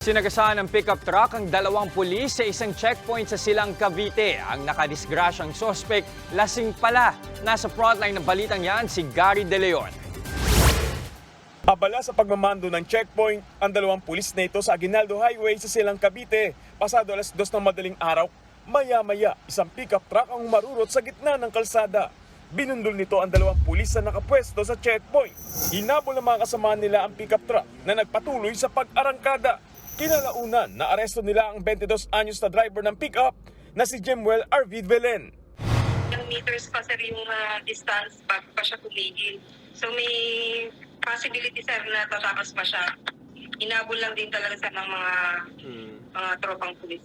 Sinagasaan ng pickup truck ang dalawang pulis sa isang checkpoint sa Silang Cavite. Ang nakadisgrasyang sospek, lasing pala. Nasa frontline ng balitang yan si Gary De Leon. Abala sa pagmamando ng checkpoint ang dalawang pulis na ito sa Aguinaldo Highway sa Silang Cavite. Pasado alas 2 ng madaling araw, maya-maya isang pickup truck ang marurot sa gitna ng kalsada. Binundol nito ang dalawang pulis na nakapwesto sa checkpoint. Hinabol ng mga kasama nila ang pickup truck na nagpatuloy sa pag-arangkada. Kinalaunan na aresto nila ang 22 anyos na driver ng pickup na si Jemuel Arvid Belen. Yung meters pa sir yung distance bago pa siya tumigil. So may possibility sir na tatakas pa siya. Hinabol lang din talaga sa ng mga tropang pulis.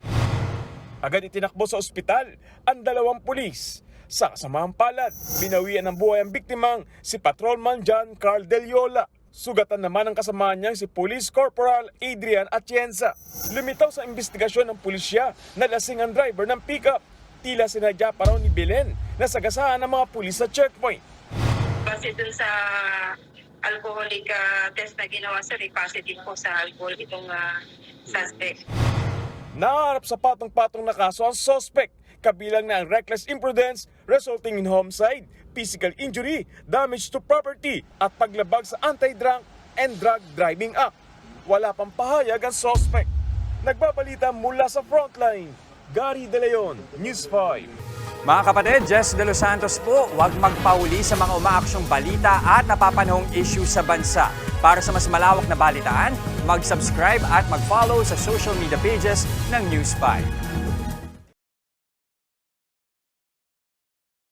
Agad itinakbo sa ospital ang dalawang pulis. Sa kasamang palad, binawian ng buhay ang biktimang si Patrolman John Carl Deliola. Sugatan naman ang kasama niyang si Police Corporal Adrian Atienza. Lumitaw sa investigasyon ng pulisya na lasing ang driver ng pickup. Tila sinadya pa raw ni Belen na sagasaan ng mga pulis sa checkpoint. Base dun sa alcoholic test na ginawa sir, positive po sa alcohol itong suspect. Naharap sa patong-patong na kaso ang suspect, kabilang na ang reckless imprudence resulting in homicide, physical injury, damage to property at paglabag sa Anti-Drunk and Drug Driving Act. Wala pang pahayag ang suspect. Nagbabalita mula sa frontline, Gary De Leon, News 5. Mga kapatid, Jess De Los Santos po, huwag magpauli sa mga umaaksyong balita at napapanahong issue sa bansa. Para sa mas malawak na balitaan, mag-subscribe at mag-follow sa social media pages ng News 5.